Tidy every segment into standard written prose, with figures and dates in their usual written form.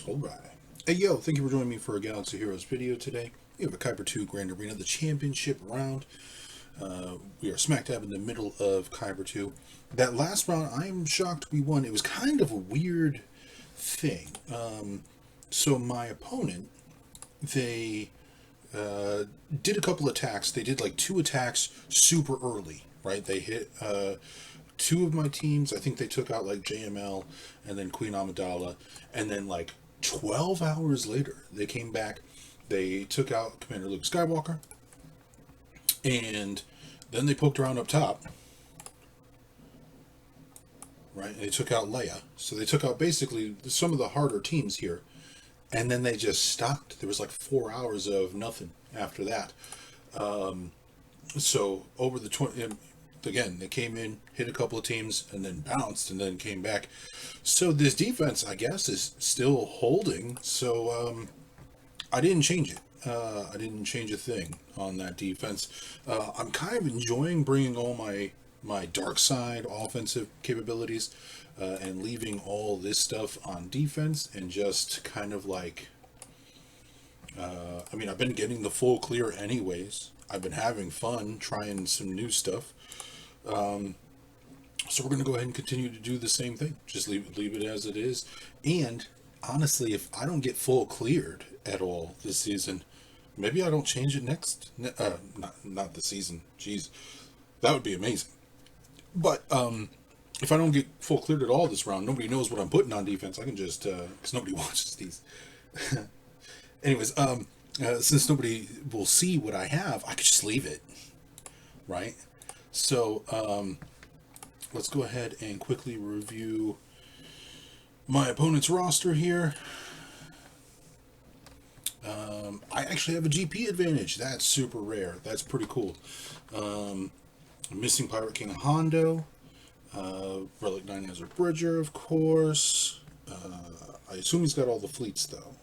Alright. Hey yo, thank you for joining me for a Galaxy Heroes video today. We have a Kyber 2 Grand Arena, the championship round. We are smack dab in the middle of Kyber 2. That last round, I am shocked we won. It was kind of a weird thing. So my opponent, they did a couple attacks. They did like 2 attacks super early, right? They hit 2 of my teams. I think they took out like JML and then Queen Amidala, and then like 12 hours later they came back. They took out Commander Luke Skywalker, and then they poked around up top, right? And they took out Leia. So they took out basically some of the harder teams here, and then they just stopped. There was like 4 hours of nothing after that. So over the 20, again, they came in, hit a couple of teams, and then bounced, and then came back. So this defense, I guess, is still holding. So I didn't change it. I didn't change a thing on that defense. I'm kind of enjoying bringing all my dark side offensive capabilities and leaving all this stuff on defense, and just kind of like, I mean, I've been getting the full clear anyways. I've been having fun trying some new stuff. So we're going to go ahead and continue to do the same thing. Just leave it as it is. And honestly, if I don't get full cleared at all this season, maybe I don't change it next. Not this season. Jeez, that would be amazing. But if I don't get full cleared at all this round, nobody knows what I'm putting on defense. I can just, because nobody watches these. Anyways, since nobody will see what I have, I could just leave it, right? So let's go ahead and quickly review my opponent's roster here. I actually have a GP advantage. That's super rare. That's pretty cool. Missing Pirate King Hondo. Relic 9 Ezra Bridger, of course. I assume he's got all the fleets, though.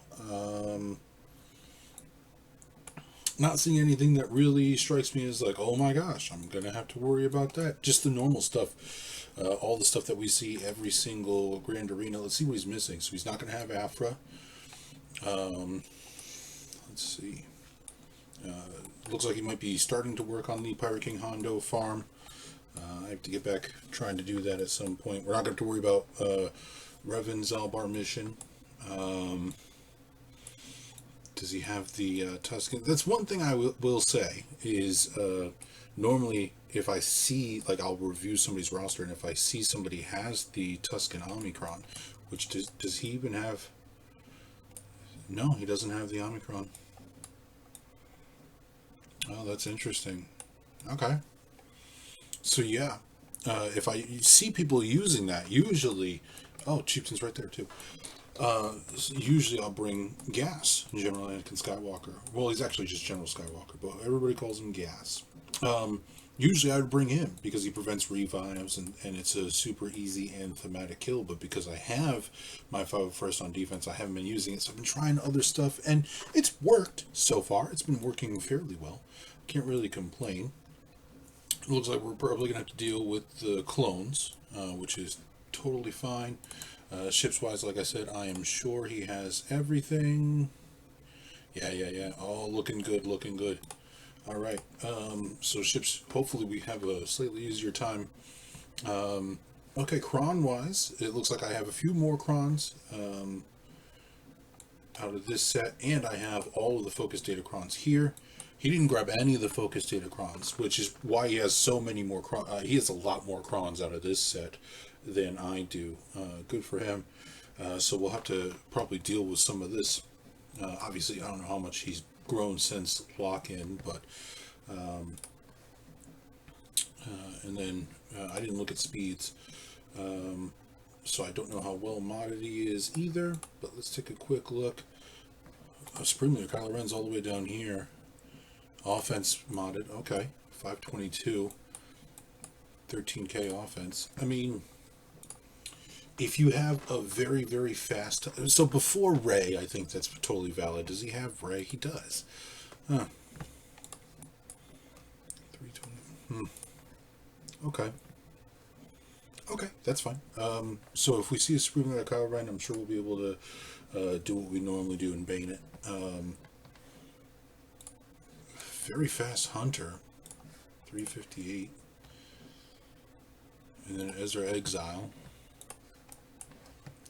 Not seeing anything that really strikes me as like, oh my gosh, I'm going to have to worry about that. Just the normal stuff. All the stuff that we see every single Grand Arena. Let's see what he's missing. So he's not going to have Afra. Let's see. Looks like he might be starting to work on the Pirate King Hondo farm. I have to get back trying to do that at some point. We're not going to have to worry about Revan and Zaalbar mission. Does he have the Tusken? That's one thing I will say is normally if I see, like, I'll review somebody's roster, and if I see somebody has the Tusken Omicron, which does he even have? No, he doesn't have the Omicron. Oh, that's interesting. Okay. So yeah, if I see people using that, usually, oh, Chieftain's right there too. Usually I'll bring Gas, General Anakin Skywalker. Well, he's actually just General Skywalker, but everybody calls him Gas. Usually I would bring him because he prevents revives, and it's a super easy and thematic kill. But because I have my 501st on defense, I haven't been using it, so I've been trying other stuff, and it's worked so far. It's been working fairly well. Can't really complain. It looks like we're probably going to have to deal with the clones, which is totally fine. Ships-wise, like I said, I am sure he has everything. Yeah. All looking good. All right. So ships, hopefully we have a slightly easier time. Okay, Kron-wise, it looks like I have a few more Krons out of this set, and I have all of the focus data Krons here. He didn't grab any of the focus data Krons, which is why he has so many more Krons. He has a lot more Krons out of this set than I do. Good for him. So we'll have to probably deal with some of this. Obviously, I don't know how much he's grown since lock-in, but and then I didn't look at speeds, so I don't know how well modded he is either. But let's take a quick look. Supreme Leader Kylo all the way down here. Offense modded, okay, 522, 13k offense. I mean, if you have a very, very fast... So before Rey, I think that's totally valid. Does he have Rey? He does. Huh. 320. Okay. Okay, that's fine. So if we see a Supreme Leader Kylo Ren, I'm sure we'll be able to do what we normally do and Bane it. Very fast Hunter, 358. And then Ezra Exile,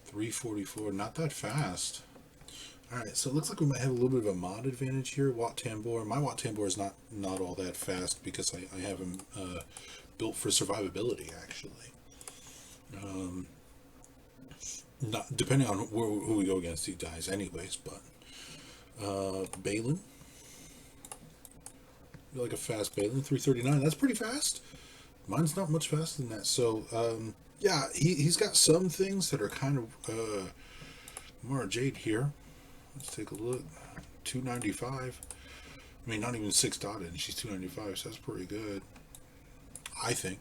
344. Not that fast. Alright, so it looks like we might have a little bit of a mod advantage here. Wat Tambor. My Wat Tambor is not all that fast because I have him built for survivability, actually. Not depending on who we go against, he dies anyways, but Baylan. Like a fast Baylan, 339. That's pretty fast. Mine's not much faster than that. So, yeah, he's got some things that are kind of more Jade here. Let's take a look. 295. I mean, not even 6 dotted, and she's 295, so that's pretty good, I think.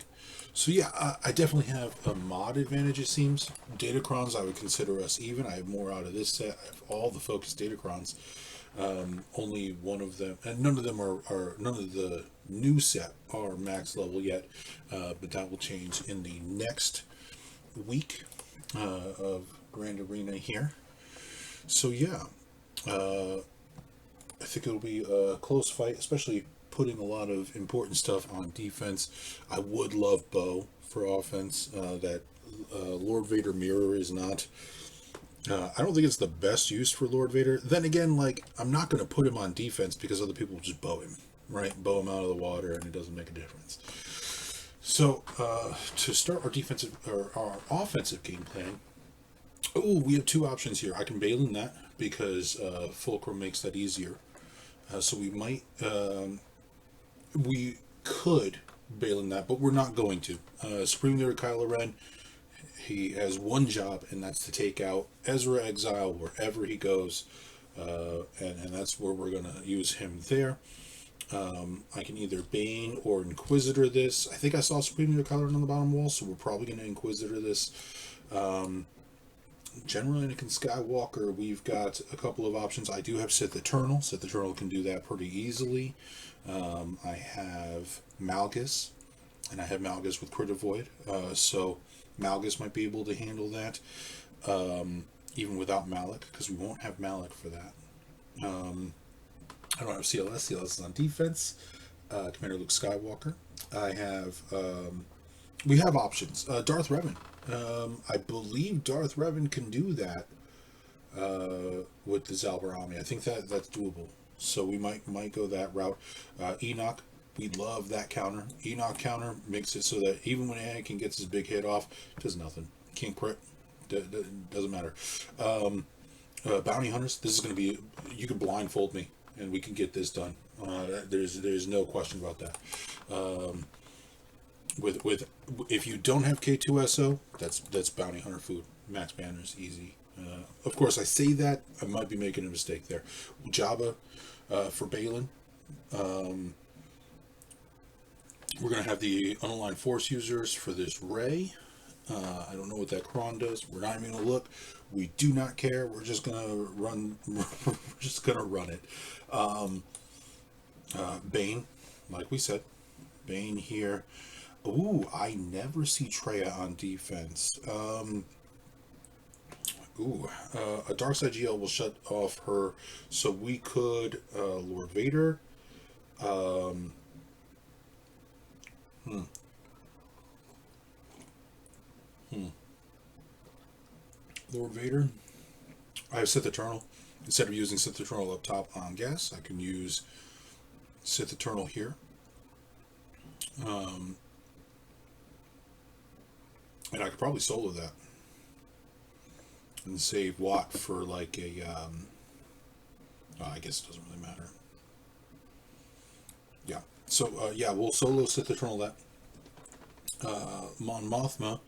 So yeah, I definitely have a mod advantage, it seems. Datacrons, I would consider us even. I have more out of this set. I have all the focused Datacrons. Only one of them, and none of them are none of the new set are max level yet, but that will change in the next week of Grand Arena here. So yeah, I think it'll be a close fight, especially putting a lot of important stuff on defense. I would love Bo for offense. That Lord Vader mirror is not. I don't think it's the best use for Lord Vader. Then again, like, I'm not going to put him on defense because other people will just bow him, right? Bow him out of the water, and it doesn't make a difference. So to start our defensive or our offensive game plan, we have 2 options here. I can Baylan that because Fulcrum makes that easier. So we could Baylan that, but we're not going to. Supreme Leader Kylo Ren, he has one job, and that's to take out Ezra Exile wherever he goes, and that's where we're going to use him there. I can either Bane or Inquisitor this. I think I saw Supreme Leader Kylo Ren on the bottom wall, so we're probably going to Inquisitor this. General Anakin Skywalker, we've got a couple of options. I do have Sith Eternal. Sith Eternal can do that pretty easily. I have Malgus, and I have Malgus with Crit Void, so Malgus might be able to handle that, even without Malak, because we won't have Malak for that. I don't have CLS. CLS is on defense. Commander Luke Skywalker. I have... we have options. Darth Revan. I believe Darth Revan can do that with the Zaalbar army. I think that's doable. So we might go that route. Enoch, we love that counter. Enoch counter makes it so that even when Anakin gets his big hit off, does nothing. Can't crit. Doesn't matter. Bounty hunters. This is going to be. You can blindfold me, and we can get this done. There's no question about that. With if you don't have K2SO, that's bounty hunter food. Max banners, easy. Of course, I say that I might be making a mistake there. Jabba for Baylan. We're gonna have the unaligned force users for this Rey. I don't know what that cron does. We're not even gonna look. We do not care. We're just gonna run. We're just gonna run it. Bane, like we said, Bane here. Ooh, I never see Traya on defense. A Dark Side GL will shut off her, so we could Lord Vader. Lord Vader. I have Sith Eternal. Instead of using Sith Eternal up top on gas, I can use Sith Eternal here. And I could probably solo that and save Watt for like a. I guess it doesn't really matter. Yeah. So yeah, we'll solo Sith Eternal that. Mon Mothma.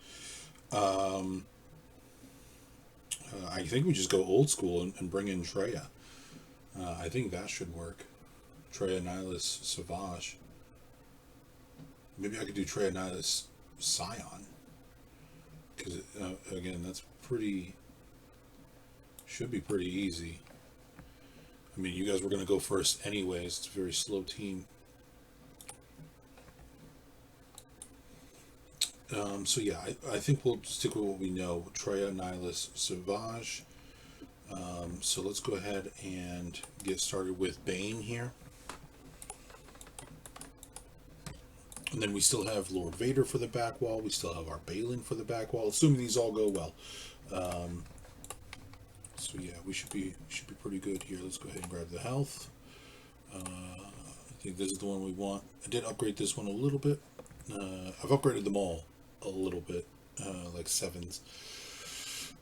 I think we just go old school and bring in Traya. I think that should work. Traya Nihilus Savage. Maybe I could do Traya Nihilus Sion. Because, again, that's pretty... should be pretty easy. I mean, you guys were going to go first anyways. It's a very slow team. So yeah, I think we'll stick with what we know. Traya, Nihilus, Savage. So let's go ahead and get started with Bane here. And then we still have Lord Vader for the back wall. We still have our Baylan for the back wall, assuming these all go well. So yeah, we should be pretty good here. Let's go ahead and grab the health. I think this is the one we want. I did upgrade this one a little bit. I've upgraded them all a little bit, like 7s,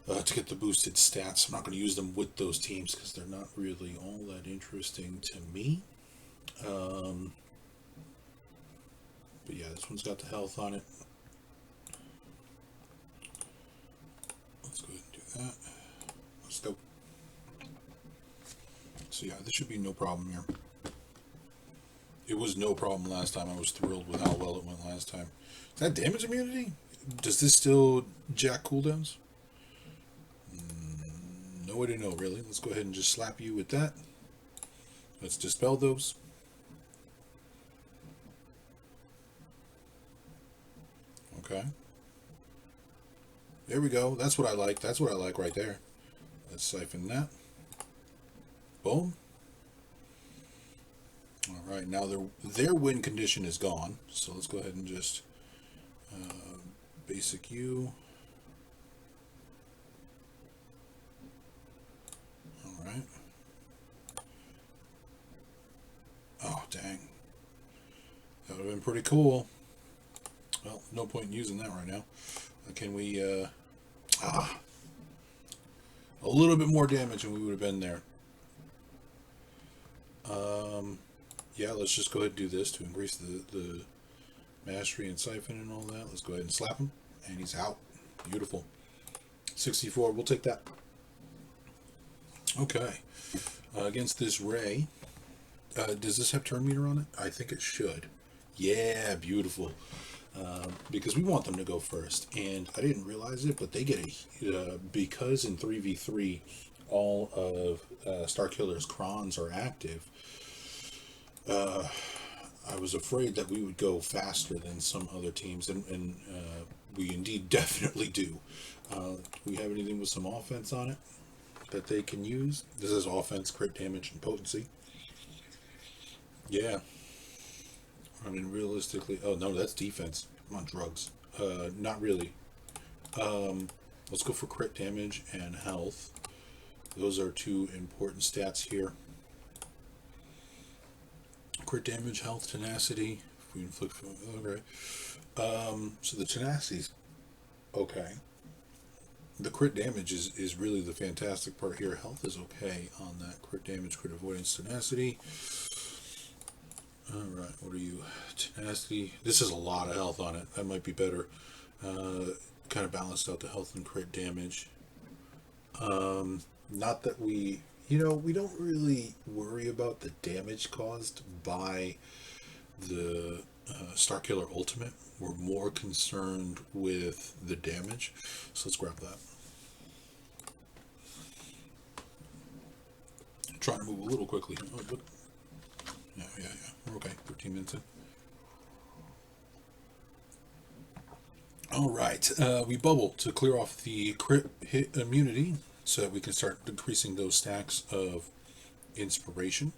to get the boosted stats. I'm not going to use them with those teams because they're not really all that interesting to me. But yeah, this one's got the health on it. Let's go ahead and do that. Let's go. So yeah, this should be no problem here. It was no problem last time. I was thrilled with how well it went last time. Is that damage immunity? Does this still jack cooldowns? No way to know, really. Let's go ahead and just slap you with that. Let's dispel those. Okay. There we go. That's what I like. That's what I like right there. Let's siphon that. Boom. All right, now their win condition is gone. So let's go ahead and just basic you. All right. Oh, dang. That would have been pretty cool. Well, no point in using that right now. Can we, a little bit more damage and we would have been there. Yeah, let's just go ahead and do this to increase the mastery and siphon and all that. Let's go ahead and slap him, and he's out. Beautiful. 64, we'll take that. Okay. Against this Ray, does this have turn meter on it? I think it should. Yeah, beautiful. Because we want them to go first, and I didn't realize it, but they get because in 3v3 all of Starkiller's crons are active. I was afraid that we would go faster than some other teams, and we indeed definitely do. Do we have anything with some offense on it that they can use? This is offense, crit damage, and potency. Yeah. I mean, realistically... Oh, no, that's defense. I'm on drugs. Not really. Let's go for crit damage and health. Those are two important stats here. Crit damage, health, tenacity. If we inflict... Okay. So the tenacity's okay. The crit damage is really the fantastic part here. Health is okay on that. Crit damage, crit avoidance, tenacity. Alright, what are you? Tenacity. This is a lot of health on it. That might be better. Kind of balanced out the health and crit damage. Not that we don't really worry about the damage caused by the Starkiller Ultimate. We're more concerned with the damage. So let's grab that. I'm trying to move a little quickly. Oh, but yeah. We're okay. 13 minutes in. All right. We bubble to clear off the crit hit immunity so that we can start decreasing those stacks of inspiration.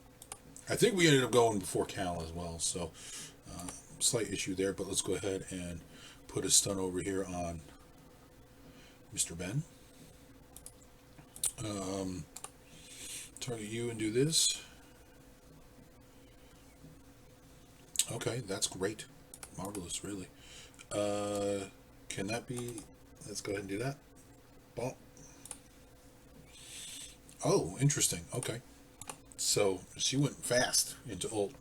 I think we ended up going before Cal as well, so slight issue there, but let's go ahead and put a stun over here on Mr. Ben. Target you and do this. Okay, that's great. Marvelous, really. Can that be... Let's go ahead and do that. Bump. Oh, interesting. Okay. So, she went fast into ult.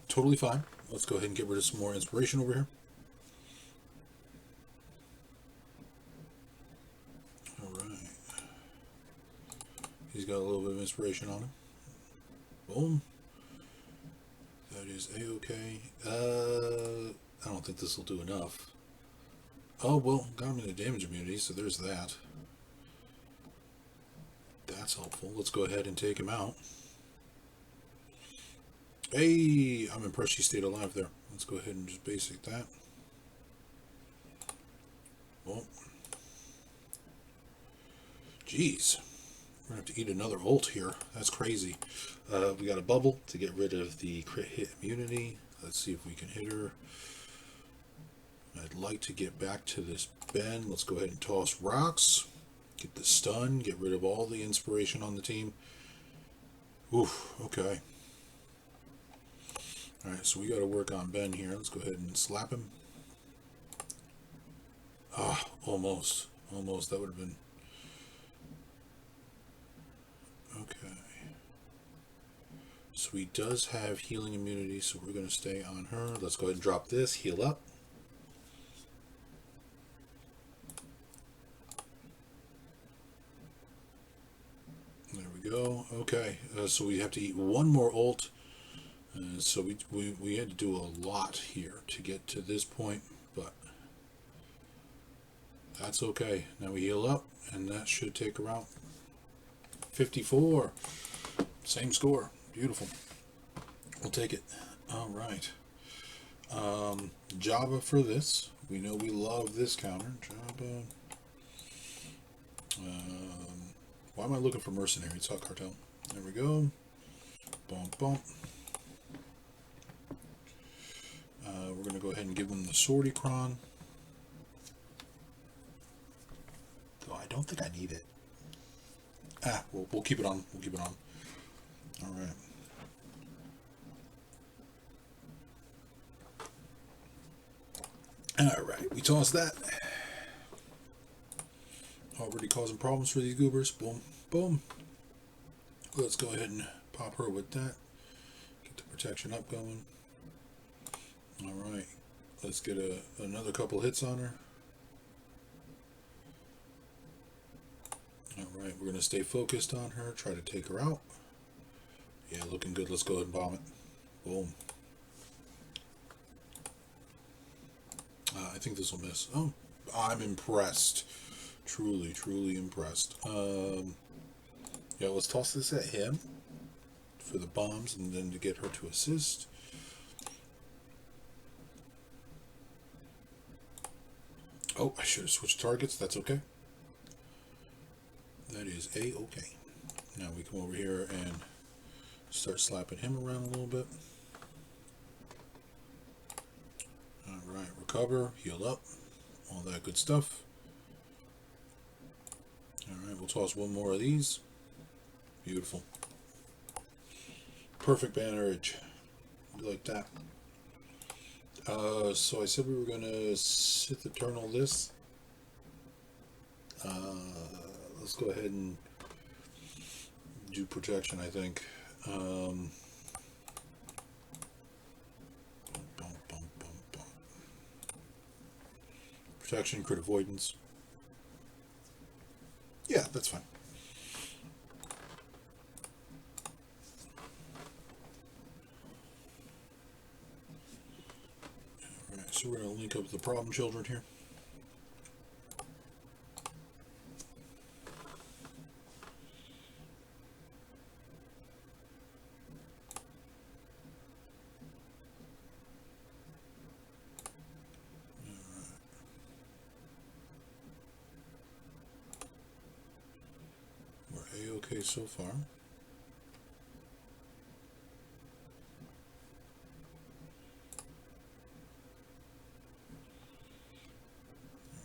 Totally fine. Let's go ahead and get rid of some more inspiration over here. Alright. He's got a little bit of inspiration on him. Boom. That is a-okay. I don't think this will do enough. Oh, well, got him in a damage immunity, so there's that. That's helpful. Let's go ahead and take him out. Hey, I'm impressed she stayed alive there. let's go ahead and just basic that. Well, geez, we're gonna have to eat another ult here. That's crazy. We got a bubble to get rid of the crit hit immunity. Let's see if we can hit her. I'd like to get back to this Ben. Let's go ahead and toss rocks. Get the stun. Get rid of all the inspiration on the team. Oof, okay. Alright, so we got to work on Ben here. Let's go ahead and slap him. Ah, almost. Almost. That would have been... Okay. So he does have healing immunity, so we're going to stay on her. Let's go ahead and drop this. Heal up. There we go. Okay, so we have to eat one more ult. So we had to do a lot here to get to this point, but that's okay. Now we heal up, and that should take her out. 54. Same score. Beautiful. We'll take it. All right. Jabba for this. We know we love this counter. Jabba. Why am I looking for mercenary? It's Hot Cartel. There we go. Bump, bump. We're going to go ahead and give them the Swordicron. Though I don't think I need it. We'll keep it on. We'll keep it on. All right. All right. We toss that. Already causing problems for these goobers. Boom, boom. Let's go ahead and pop her with that. Get the protection up going. All right. Let's get another couple hits on her. All right. We're going to stay focused on her. Try to take her out. Yeah, looking good. Let's go ahead and bomb it. Boom. I think this will miss. Oh, I'm impressed. Truly, truly impressed. Yeah, let's toss this at him for the bombs and then to get her to assist. Oh, I should have switched targets. That's okay. That is A-okay. Now we come over here and start slapping him around a little bit. Alright, recover, heal up, all that good stuff. Alright, we'll toss one more of these. Beautiful. Perfect bannerage. Like that. So I said we were going to Sith Eternal this. Let's go ahead and do protection, I think. Protection, crit avoidance. Yeah, that's fine. Alright, so we're going to link up with the problem children here. Okay, so far. There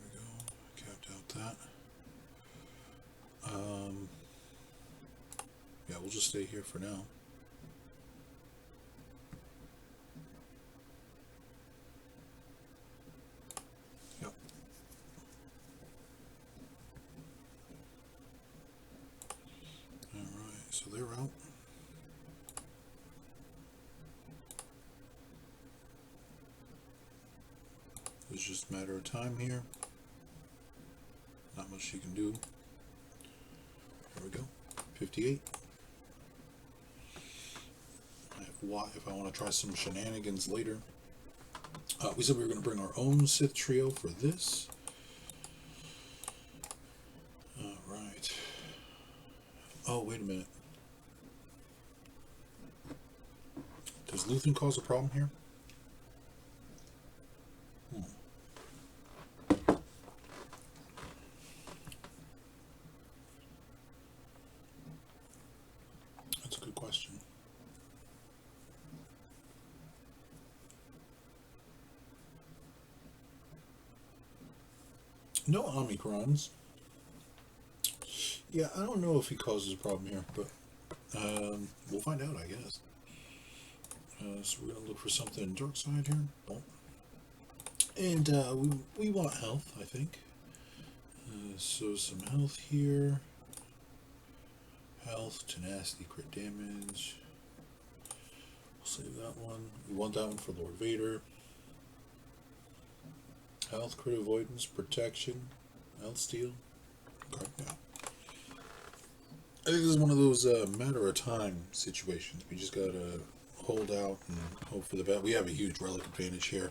we go. Capped out that. Yeah, we'll just stay here for now. Yep. So they're out. It's just a matter of time here. Not much she can do. There we go. 58. If I want to try some shenanigans later. We said we were going to bring our own Sith trio for this. Alright. Oh, wait a minute. Does Luthen cause a problem here? question. No Omicrons. Yeah, I don't know if he causes a problem here, but we'll find out, I guess. So we're going to look for something dark side here. Boom. And we want health, I think. So some health here. Health, tenacity, crit damage. We'll save that one. We want that one for Lord Vader. Health, crit avoidance, protection, health steal. Okay, yeah. I think this is one of those matter of time situations. We just gotta hold out and hope for the best. We have a huge relic advantage here.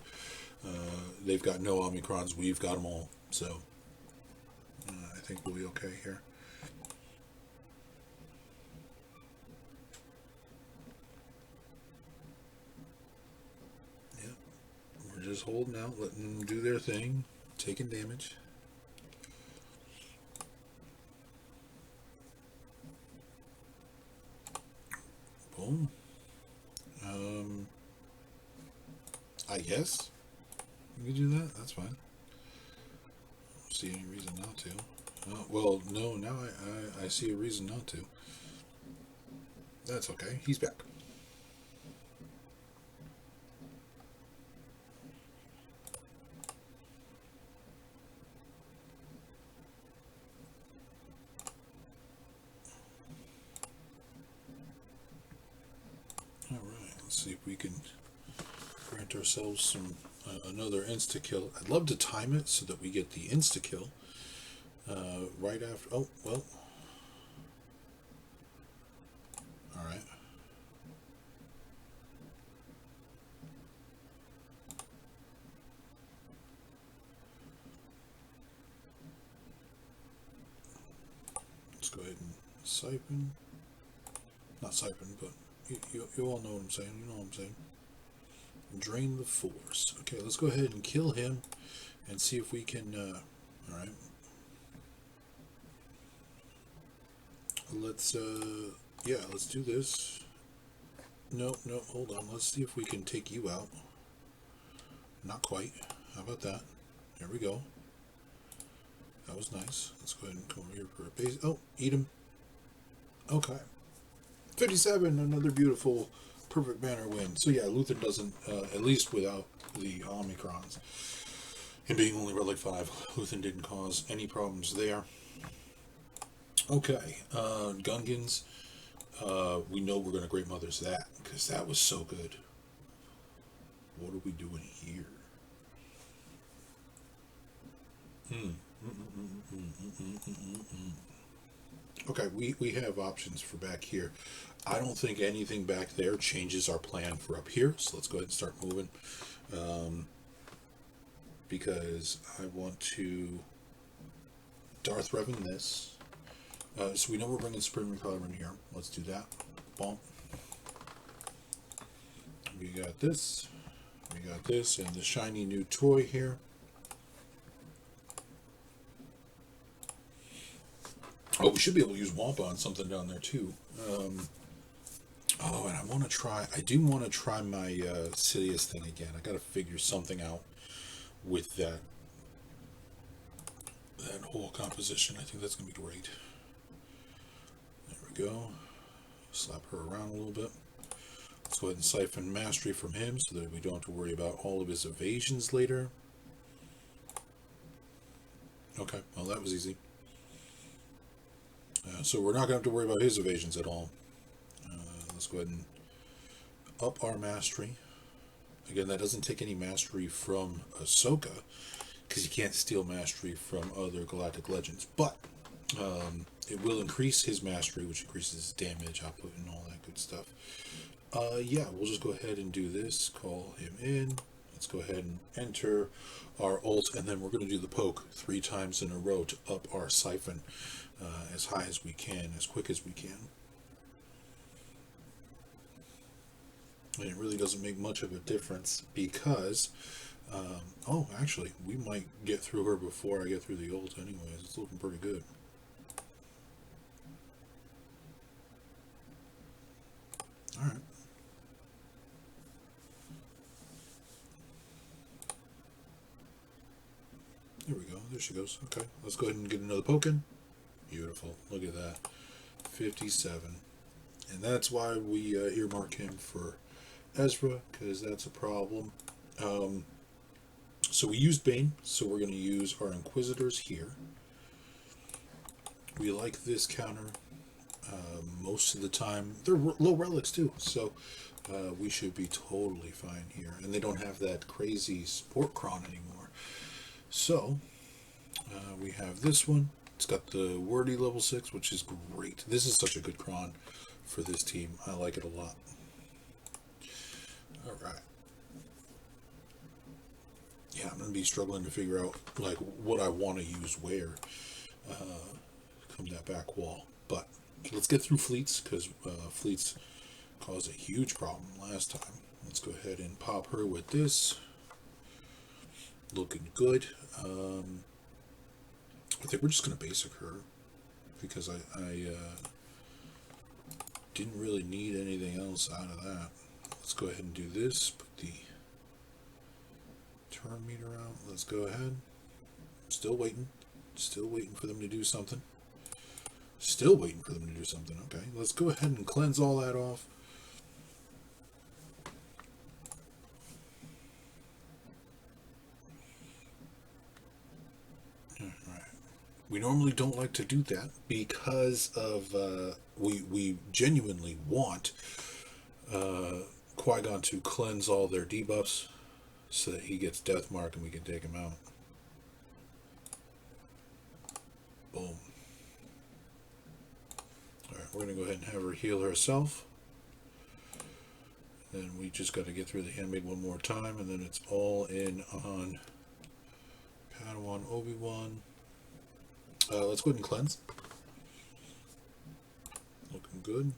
They've got no Omicrons. We've got them all. So I think we'll be okay here. Yeah, we're just holding out, letting them do their thing, taking damage. Boom. I guess we could do that. That's fine. I don't see any reason not to. Well, no, now I see a reason not to. That's okay. He's back. Alright, let's see if we can grant ourselves some another insta-kill. I'd love to time it so that we get the insta-kill right after... Oh, well. Alright. Let's go ahead and siphon. Not siphon, but you all know what I'm saying. You know what I'm saying. Drain the force. Okay, let's go ahead and kill him and see if we can... Alright. Let's, yeah, let's do this. No, hold on. Let's see if we can take you out. Not quite. How about that? There we go. That was nice. Let's go ahead and come over here for a base. Oh, eat him. Okay. 57, another beautiful, perfect banner win. So yeah, Luther doesn't, at least without the Omicrons, and being only Relic 5, Luthen didn't cause any problems there. Okay, Gungans, we know we're going to Great Mothers that, because that was so good. What are we doing here? Okay, we have options for back here. I don't think anything back there changes our plan for up here, so let's go ahead and start moving. Because I want to Darth Revan this. So we know we're bringing Supreme Leader Kylo in here. Let's do that. Bump. We got this. We got this, and the shiny new toy here. Oh, we should be able to use Wampa on something down there too. Oh, and I want to try. I do want to try my Sidious thing again. I got to figure something out with that whole composition. I think that's gonna be great. There we go. Slap her around a little bit. Let's go ahead and siphon mastery from him so that we don't have to worry about all of his evasions later. Okay, well that was easy. So we're not going to have to worry about his evasions at all. Let's go ahead and up our mastery. Again, that doesn't take any mastery from Ahsoka, because you can't steal mastery from other galactic legends. But it will increase his mastery, which increases his damage output and all that good stuff. Yeah, we'll just go ahead and do this. Call him in. Let's go ahead and enter our ult, and then we're going to do the poke 3 times in a row to up our siphon as high as we can, as quick as we can. And it really doesn't make much of a difference because, oh, actually, we might get through her before I get through the ult anyways. It's looking pretty good. there she goes. Okay, let's go ahead and get another poke-in. Beautiful. Look at that. 57. And that's why we earmark him for Ezra, because that's a problem. So we used Bane, so we're going to use our Inquisitors here. We like this counter most of the time. They're low relics too, so we should be totally fine here. And they don't have that crazy support cron anymore. So we have this one. It's got the wordy level 6, which is great. This is such a good cron for this team. I like it a lot. All right. Yeah, I'm going to be struggling to figure out like what I want to use where. Come that back wall. But let's get through fleets, because fleets caused a huge problem last time. Let's go ahead and pop her with this. Looking good. I think we're just going to basic her, because I didn't really need anything else out of that. Let's go ahead and do this. Put the turn meter out. Let's go ahead. Still waiting. Still waiting for them to do something. Still waiting for them to do something. Okay, let's go ahead and cleanse all that off. Alright. We normally don't like to do that because of we genuinely want Qui-Gon to cleanse all their debuffs so that he gets death mark and we can take him out. Boom. Alright, we're going to go ahead and have her heal herself. Then we just got to get through the handmaid one more time, and then it's all in on Padawan Obi-Wan. Let's go ahead and cleanse. Looking good.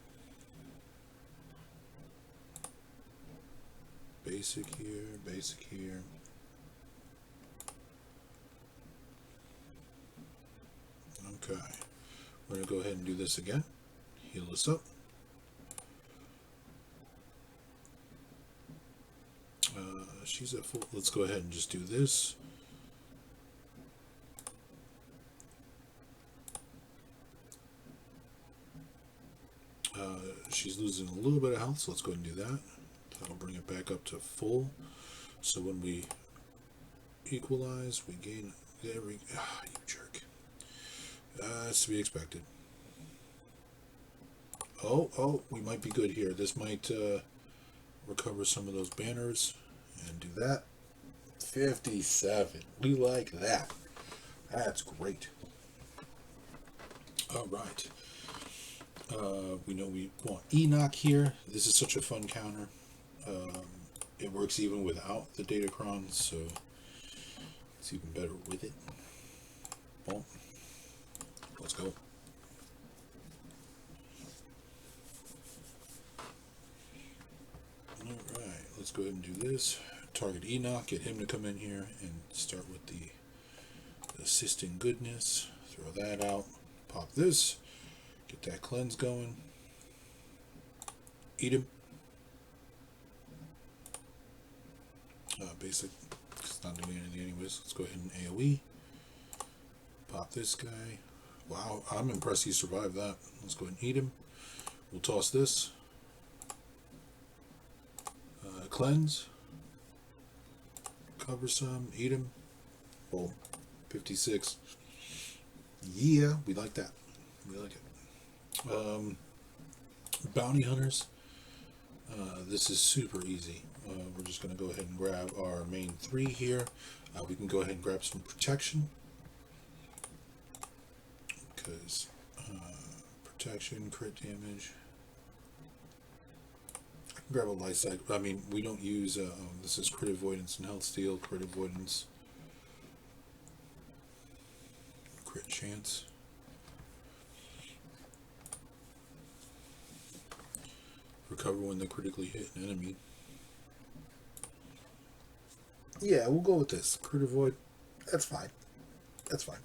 Basic here, basic here. Okay. We're going to go ahead and do this again. Heal this up. She's at full. Let's go ahead and just do this. She's losing a little bit of health, so let's go ahead and do that. That'll bring it back up to full. So when we equalize, we gain. There we. Ah, you jerk. That's to be expected. Oh, we might be good here. This might recover some of those banners and do that. 57. We like that. That's great. All right. We know we want Enoch here. This is such a fun counter. It works even without the Datacron, so it's even better with it. Boom. Let's go. Alright, let's go ahead and do this. Target Enoch, get him to come in here and start with the assisting goodness. Throw that out. Pop this. Get that cleanse going. Eat him. Basic. It's not doing anything anyways. Let's go ahead and AoE. Pop this guy. Wow, I'm impressed he survived that. Let's go ahead and eat him. We'll toss this. Cleanse. Cover some. Eat him. Boom. 56. Yeah, we like that. We like it. Bounty hunters. This is super easy. We're just going to go ahead and grab our main 3 here. We can go ahead and grab some protection. Because protection, crit damage. I can grab a light side. I mean, we don't use, this is crit avoidance and health steal, crit avoidance, crit chance. Recover when they critically hit an enemy. Yeah, we'll go with this. Crit avoid. That's fine. That's fine.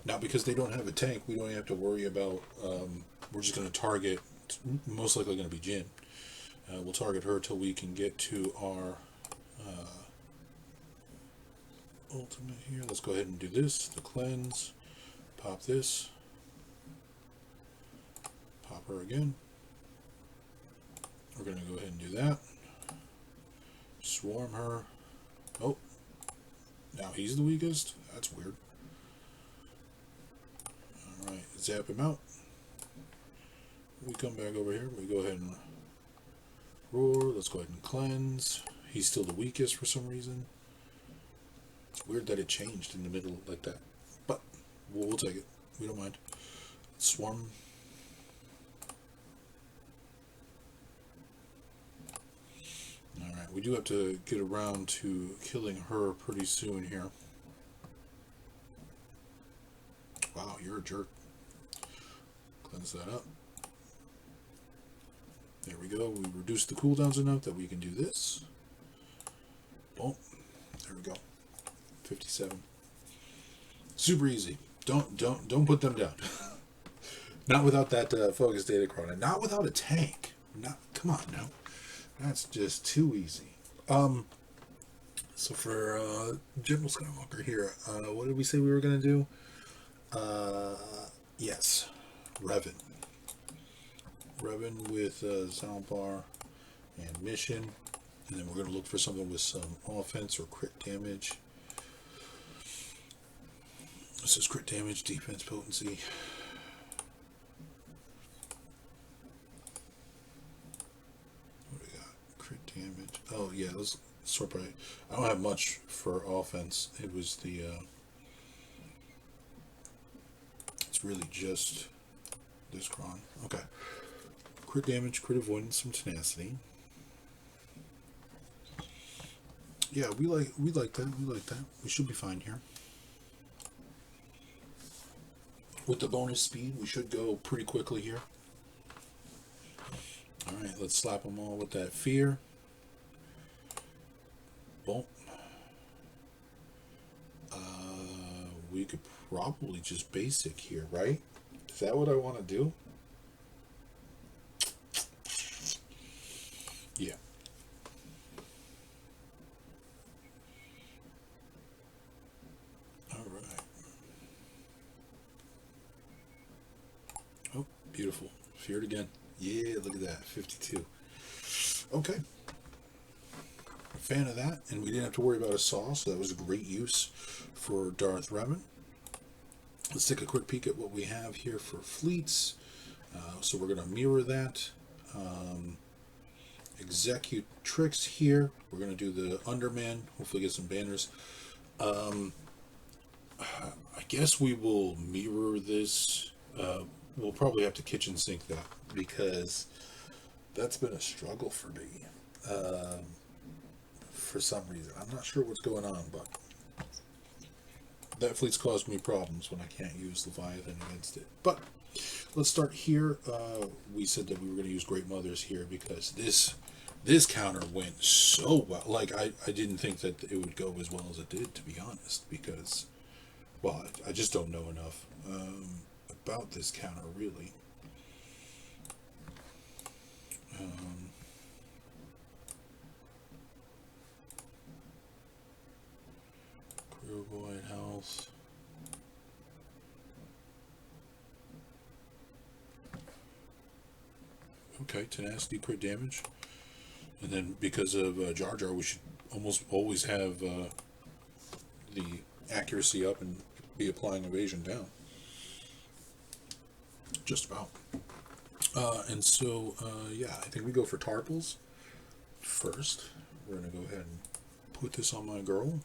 Now, because they don't have a tank, we don't have to worry about, we're just going to target, most likely going to be Jin. We'll target her till we can get to our ultimate here. Let's go ahead and do this. The cleanse. Pop this. Pop her again. We're going to go ahead and do that. Swarm her. Oh. Now he's the weakest? That's weird. Alright, zap him out. We come back over here. We go ahead and roar. Let's go ahead and cleanse. He's still the weakest for some reason. It's weird that it changed in the middle like that. But we'll take it. We don't mind. Swarm. Alright, we do have to get around to killing her pretty soon here. Wow, you're a jerk. Cleanse that up. There we go. We reduced the cooldowns enough that we can do this. Boom. There we go. 57. Super easy. Don't put them down. Not without that focus data chrono. Not without a tank. Come on now. That's just too easy. So for General Skywalker here, what did we say we were gonna do? Yes, Revan with Zaalbar and mission, and then we're gonna look for something with some offense or crit damage. This is crit damage, defense, potency. What do we got? Crit damage. Oh yeah, let's sort by. I don't have much for offense. It was the. It's really just this cron. Okay. Crit damage, crit avoidance, some tenacity. Yeah, we like that. We like that. We should be fine here. With the bonus speed, we should go pretty quickly here. Alright, let's slap them all with that fear. Boom. We could probably just basic here, right? Is that what I want to do? Yeah. All right. Oh, beautiful. Feared again. Yeah, look at that. 52. Okay. Fan of that, and we didn't have to worry about a saw, so that was a great use for Darth Revan. Let's take a quick peek at what we have here for fleets. So we're going to mirror that. Executrix here. We're going to do the Underman, hopefully get some banners. I guess we will mirror this. We'll probably have to kitchen sink that, because that's been a struggle for me. For some reason. I'm not sure what's going on, but that fleet's caused me problems when I can't use Leviathan against it. But let's start here. We said that we were going to use Great Mothers here because this counter went so well. Like, I didn't think that it would go as well as it did, to be honest, because, well, I just don't know enough about this counter, really. White House. Okay, tenacity, crit damage. And then because of Jar Jar, we should almost always have the accuracy up and be applying evasion down. Just about. And so, yeah, I think we go for Tarpals first. We're going to go ahead and put this on my girl.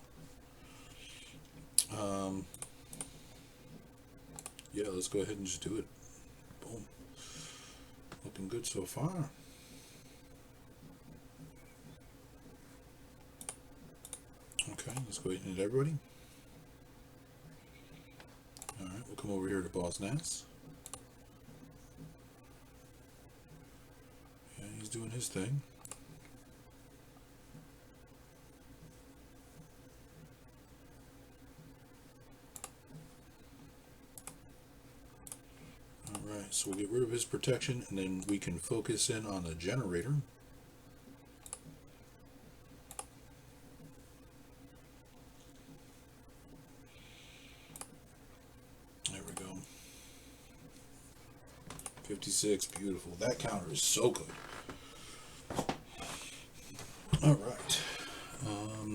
Yeah, let's go ahead and just do it. Boom. Looking good so far. Okay, let's go ahead and hit everybody. Alright, we'll come over here to Boss Nass. Yeah, he's doing his thing. Alright, so we'll get rid of his protection, and then we can focus in on a generator. 56, beautiful. That counter is so good. All right. Let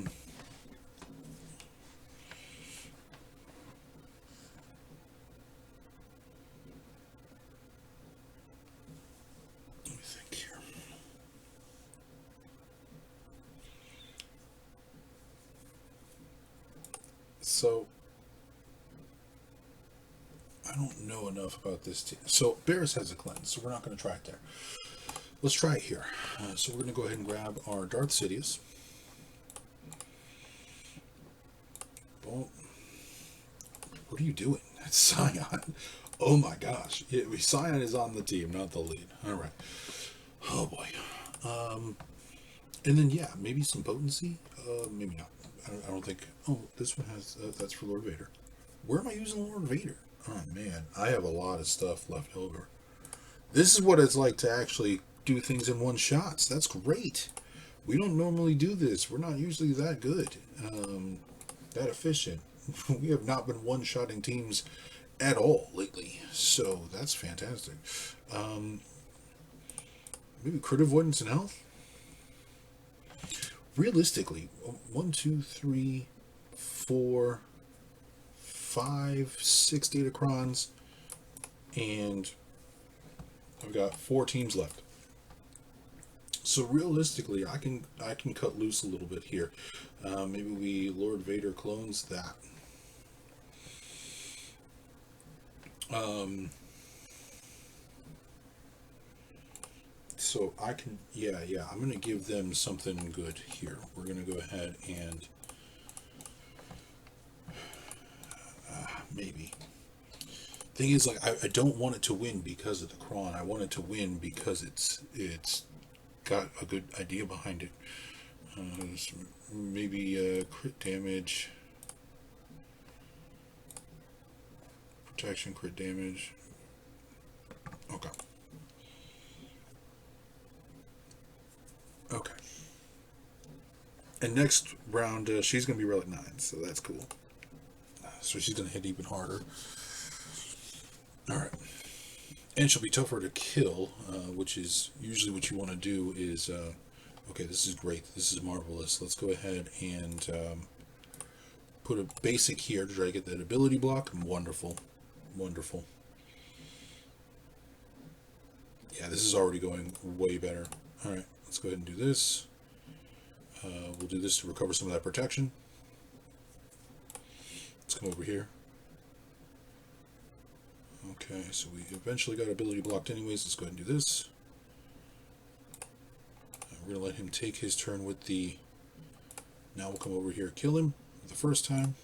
me think here. So, I don't know enough about this team. So, Barris has a cleanse, so we're not going to try it there. Let's try it here. So we're going to go ahead and grab our Darth Sidious. Boom. What are you doing? That's Sion. Oh my gosh. Sion is on the team, not the lead. All right. Oh boy. And then, yeah, maybe some potency. Maybe not. I don't think. Oh, this one has. That's for Lord Vader. Where am I using Lord Vader? Oh man, I have a lot of stuff left over. This is what it's like to actually do things in one shots. That's great. We don't normally do this. We're not usually that good, that efficient. We have not been one-shotting teams at all lately, so that's fantastic. Maybe crit avoidance and health. Realistically, 1, 2, 3, 4, 5, 6 datacrons, and I've got 4 teams left. So realistically, I can cut loose a little bit here. Maybe we Lord Vader clones that. So I can, yeah, I'm going to give them something good here. We're going to go ahead and maybe. Thing is, like, I don't want it to win because of the cron. I want it to win because it's got a good idea behind it. Maybe crit damage, protection, crit damage. Okay. Okay. And next round, she's going to be relic 9, so that's cool. So she's going to hit even harder. All right. And she'll be tougher to kill, which is usually what you want to do is, okay, this is great. This is marvelous. Let's go ahead and put a basic here to try to get that ability block. Wonderful. Wonderful. Yeah, this is already going way better. All right, let's go ahead and do this. We'll do this to recover some of that protection. Let's come over here. Okay, so we eventually got ability blocked anyways. Let's go ahead and do this. We're going to let him take his turn with the... Now we'll come over here, kill him the first time.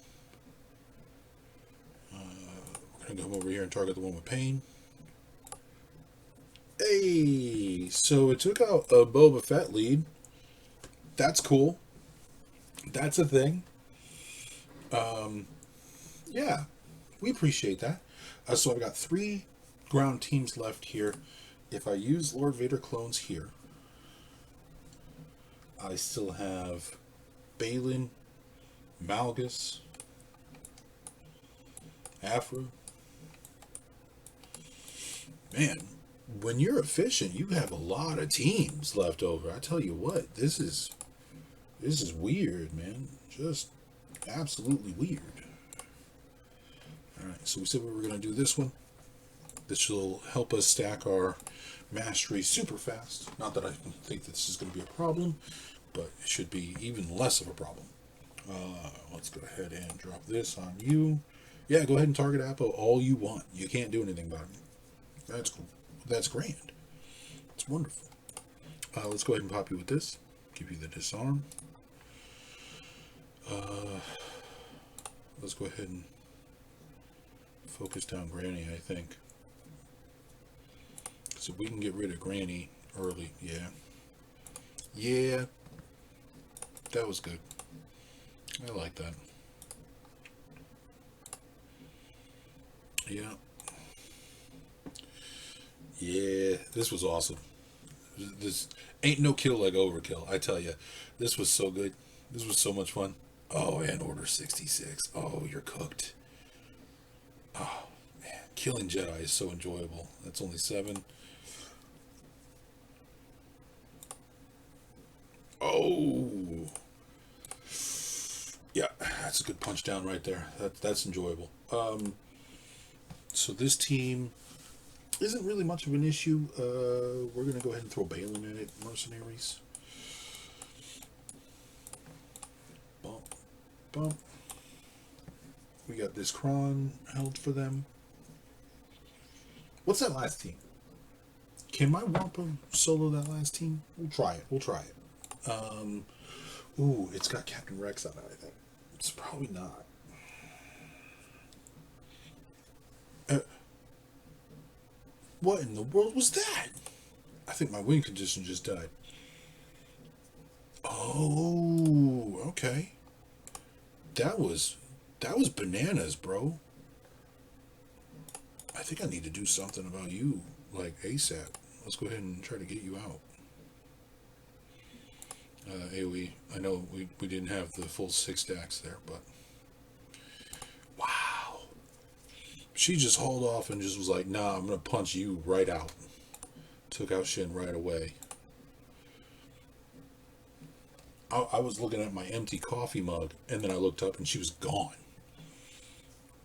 We're going to come over here and target the one with pain. Hey! So it took out a Boba Fett lead. That's cool. That's a thing. Yeah, we appreciate that. So I've got 3 ground teams left here. If I use Lord Vader clones here, I still have Baylan, Malgus, Afra. Man, when you're efficient, you have a lot of teams left over. I tell you what, this is weird, man. Just absolutely weird. Alright, so we said we were going to do this one. This will help us stack our mastery super fast. Not that I think this is going to be a problem, but it should be even less of a problem. Let's go ahead and drop this on you. Yeah, go ahead and target Apple all you want. You can't do anything about it. That's cool. That's grand. It's wonderful. Let's go ahead and pop you with this. Give you the disarm. Let's go ahead and focus down Granny, I think. So we can get rid of Granny early. Yeah. Yeah. That was good. I like that. Yeah. Yeah. This was awesome. This ain't no kill like overkill, I tell you. This was so good. This was so much fun. Oh, and Order 66. Oh, you're cooked. Oh, man. Killing Jedi is so enjoyable. That's only 7. Oh, yeah, that's a good punch down right there. That's enjoyable. So this team isn't really much of an issue. We're gonna go ahead and throw Baylan in it. Mercenaries. Bump, bump. We got this Kron held for them. What's that last team? Can my Wampa solo that last team? We'll try it. Ooh, it's got Captain Rex on it, I think. It's probably not. What in the world was that? I think my wing condition just died. Oh, okay. That was bananas, bro. I think I need to do something about you, like ASAP. Let's go ahead and try to get you out. AoE. I know we didn't have the full 6 stacks there, but wow. She just hauled off and just was like, nah, I'm gonna punch you right out. Took out Shin right away. I was looking at my empty coffee mug, and then I looked up and she was gone.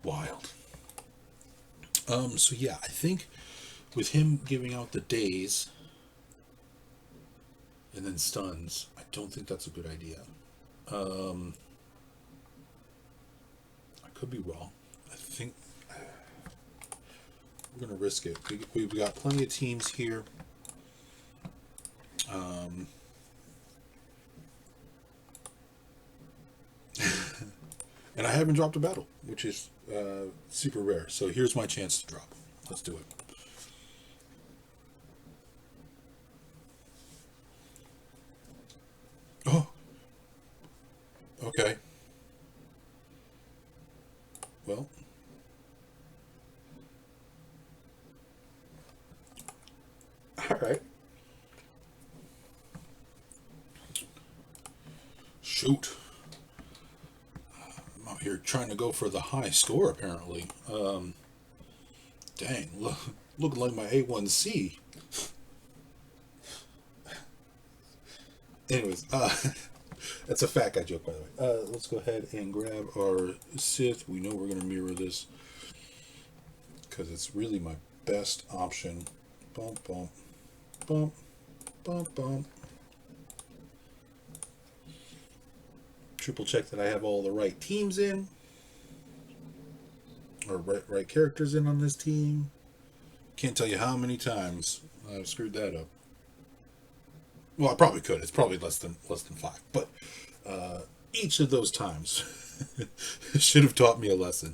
Wild. So yeah, I think with him giving out the days and then stuns, I don't think that's a good idea. I could be wrong. I think we're gonna risk it. We've got plenty of teams here. And I haven't dropped a battle, which is super rare. So here's my chance to drop. Let's do it. Oh. Okay. Well. All right. Shoot. I'm out here trying to go for the high score, apparently. Dang, look like my A1C. Anyways, that's a fat guy joke, by the way. Let's go ahead and grab our Sith. We know we're going to mirror this because it's really my best option. Bump, bump, bump, bump, bump. Triple check that I have all the right teams in, or right characters in on this team. Can't tell you how many times I've screwed that up. Well, I probably could. It's probably less than 5, but each of those times should have taught me a lesson.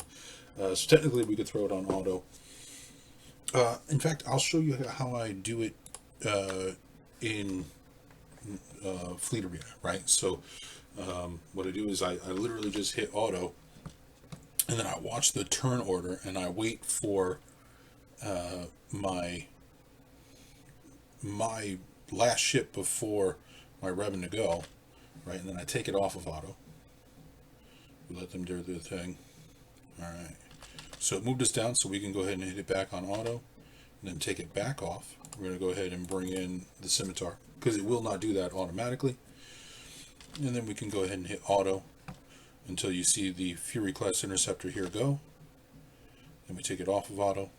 So technically, we could throw it on auto. In fact, I'll show you how I do it in Fleet Arena. Right. So what I do is I literally just hit auto, and then I watch the turn order, and I wait for my last ship before my Revan to go, right? And then I take it off of auto. We let them do their thing. All right. So it moved us down, so we can go ahead and hit it back on auto, and then take it back off. We're going to go ahead and bring in the scimitar, because it will not do that automatically. And then we can go ahead and hit auto until you see the Fury class interceptor here go. Then we take it off of auto.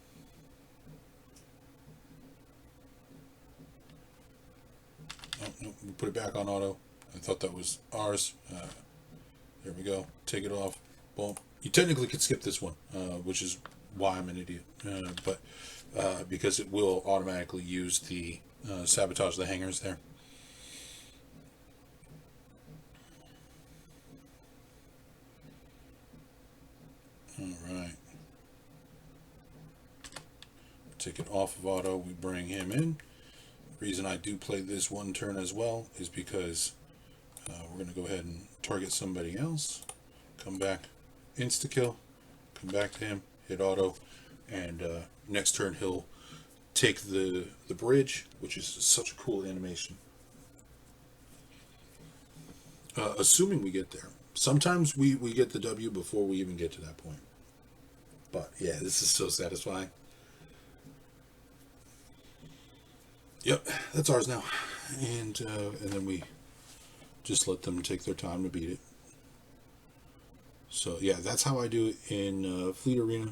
Oh, no, we put it back on auto. I thought that was ours. There we go. Take it off. Boom. You technically could skip this one, which is why I'm an idiot. But because it will automatically use the sabotage the hangars there. Alright. Take it off of auto, we bring him in. The reason I do play this one turn as well is because we're going to go ahead and target somebody else. Come back, insta-kill, come back to him, hit auto, and next turn he'll take the bridge, which is such a cool animation. Assuming we get there. Sometimes we get the W before we even get to that point. But yeah, this is so satisfying. Yep, that's ours now. And then we just let them take their time to beat it. So yeah, that's how I do it in Fleet Arena.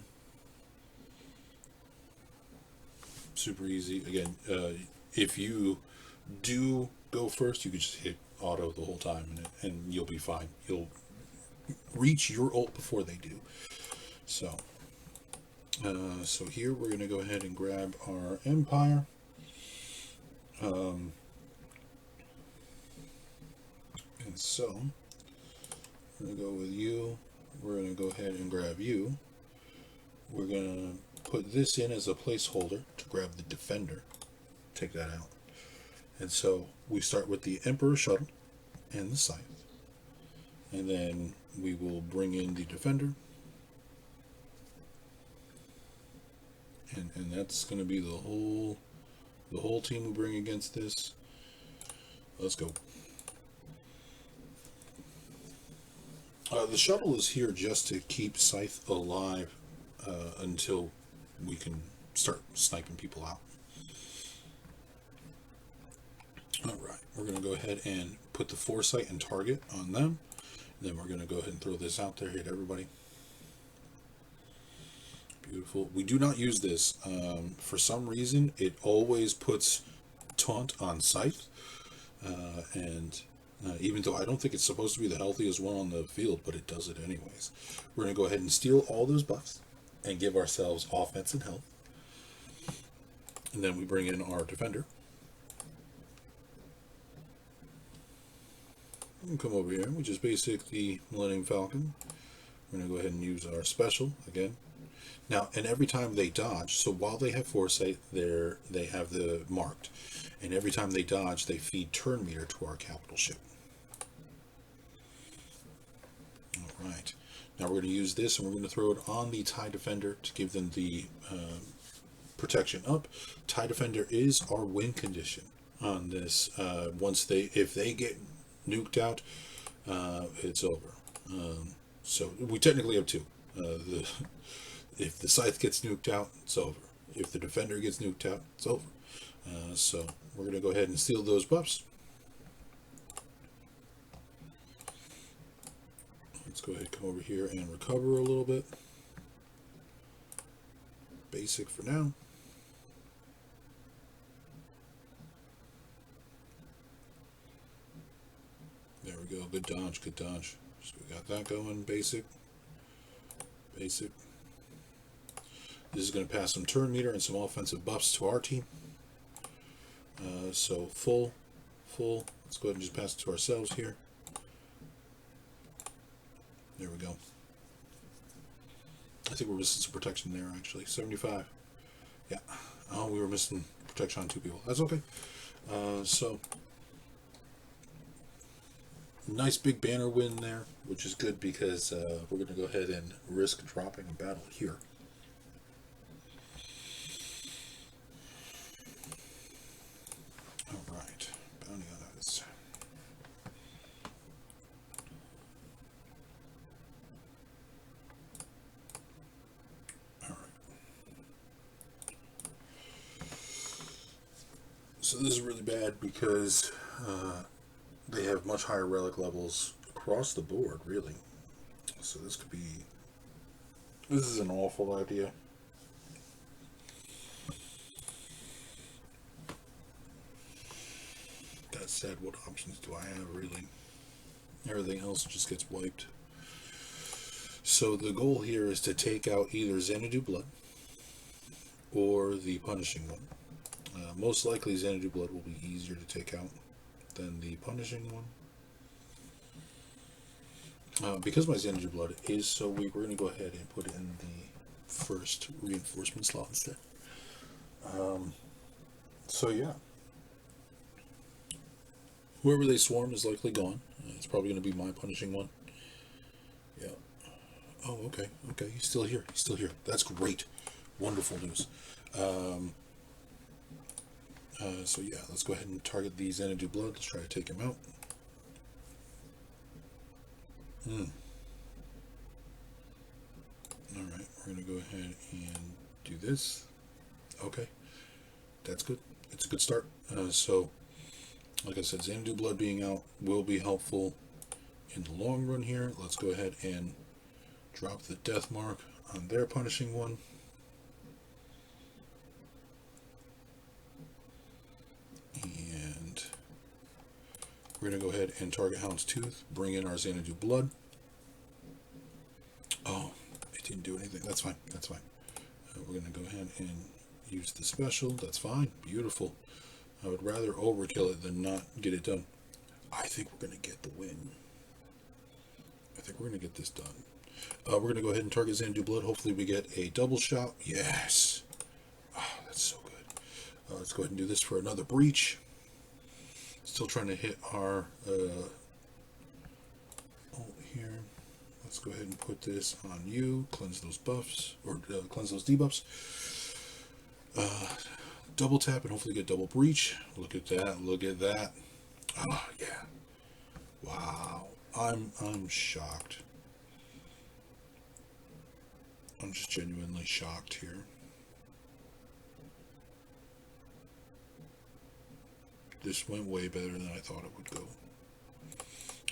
Super easy. Again, if you do go first, you can just hit auto the whole time, and you'll be fine. You'll reach your ult before they do. So, so here we're gonna go ahead and grab our Empire. And so we're gonna go with you. We're gonna go ahead and grab you. We're gonna put this in as a placeholder to grab the Defender. Take that out. And so we start with the Emperor Shuttle and the Scythe. And then we will bring in the Defender. And that's going to be the whole team we bring against this. Let's go. The shuttle is here just to keep Scythe alive until we can start sniping people out. Alright, we're going to go ahead and put the Foresight and target on them. And then we're going to go ahead and throw this out there, hit everybody. Beautiful. We do not use this. For some reason, it always puts taunt on Scythe. Even though I don't think it's supposed to be the healthiest one on the field, but it does it anyways. We're going to go ahead and steal all those buffs and give ourselves offense and health. And then we bring in our Defender. And come over here, which is basically Millennium Falcon. We're going to go ahead and use our special again. Now, and every time they dodge, so while they have Foresight, they have the marked. And every time they dodge, they feed turn meter to our capital ship. Alright. Now we're going to use this and we're going to throw it on the TIE Defender to give them the protection up. TIE Defender is our win condition on this. If they get nuked out, it's over. So we technically have two. If the Scythe gets nuked out, it's over. If the Defender gets nuked out, it's over. So we're going to go ahead and steal those buffs. Let's go ahead and come over here and recover a little bit. Basic for now. There we go. Good dodge, good dodge. So we got that going. Basic. Basic. This is going to pass some turn meter and some offensive buffs to our team. So full. Let's go ahead and just pass it to ourselves here. There we go. I think we're missing some protection there, actually. 75. Yeah. Oh, we were missing protection on two people. That's okay. So nice big banner win there, which is good because we're going to go ahead and risk dropping a battle here. Alright, bounty on those. Alright. So this is really bad because they have much higher relic levels across the board, really. So this is an awful idea. That said, what options do I have, really? Everything else just gets wiped. So the goal here is to take out either Xanadu Blood or the Punishing One. Most likely Xanadu Blood will be easier to take out than the Punishing One. Because my Xanadu Blood is so weak, we're going to go ahead and put it in the first reinforcement slot instead. So yeah. Whoever they swarm is likely gone. It's probably going to be my Punishing One. Yeah. Oh, okay. Okay, he's still here. He's still here. That's great. Wonderful news. So yeah, let's go ahead and target the Xanadu Blood. Let's try to take him out. Alright, we're going to go ahead and do this. Okay, that's good. It's a good start. So, like I said, Xanadu Blood being out will be helpful in the long run here. Let's go ahead and drop the death mark on their punishing one. And we're going to go ahead and target Hound's Tooth, bring in our Xanadu Blood. Oh, it didn't do anything. That's fine. That's fine. We're going to go ahead and use the special. That's fine. Beautiful. I would rather overkill it than not get it done. I think we're going to get the win. I think we're going to get this done. We're going to go ahead and target Xanadu Blood. Hopefully we get a double shot. Yes. Oh, that's so good. Let's go ahead and do this for another breach. Still trying to hit our ult here. Let's go ahead and put this on you. Cleanse those buffs, or cleanse those debuffs. Double tap and hopefully get double breach. Look at that. Look at that. Oh, yeah. Wow. I'm shocked. I'm just genuinely shocked here. This went way better than I thought it would go.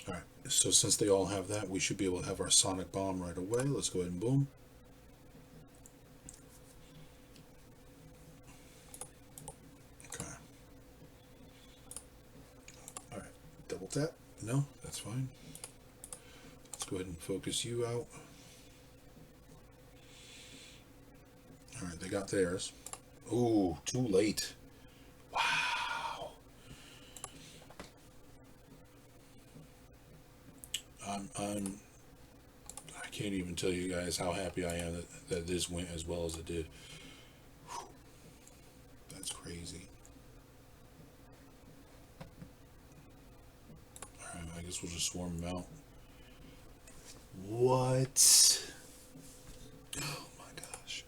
Alright, so since they all have that, we should be able to have our sonic bomb right away. Let's go ahead and boom. Okay. Alright, double tap. No, that's fine. Let's go ahead and focus you out. Alright, they got theirs. Ooh, too late. Wow. I can't even tell you guys how happy I am that this went as well as it did. Whew. That's crazy. Alright, I guess we'll just swarm them out. What? Oh my gosh.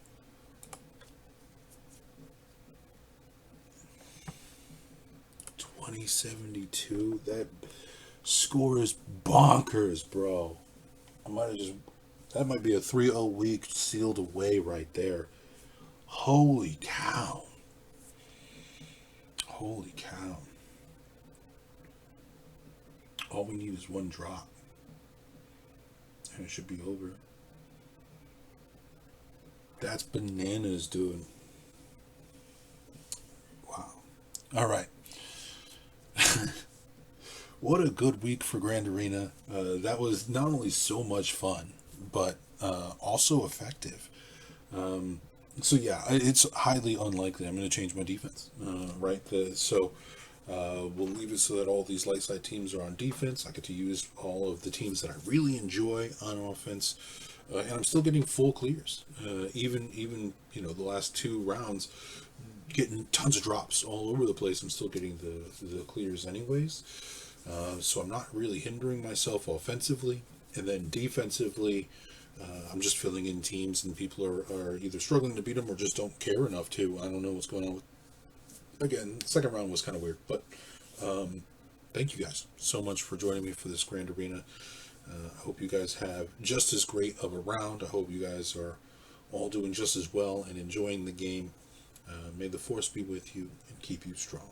2072? That score is bonkers, bro. That might be a 3-0 week sealed away right there. Holy cow. Holy cow. All we need is one drop. And it should be over. That's bananas, dude. Wow. All right. What a good week for Grand Arena. That was not only so much fun, but also effective. So yeah, it's highly unlikely I'm going to change my defense. Right? We'll leave it so that all these light side teams are on defense. I get to use all of the teams that I really enjoy on offense. And I'm still getting full clears. Even the last 2 rounds, getting tons of drops all over the place. I'm still getting the clears anyways. So I'm not really hindering myself offensively. And then defensively, I'm just filling in teams, and people are either struggling to beat them or just don't care enough to. I don't know what's going on with. Again, second round was kind of weird, but thank you guys so much for joining me for this Grand Arena. I hope you guys have just as great of a round. I hope you guys are all doing just as well and enjoying the game. May the Force be with you and keep you strong.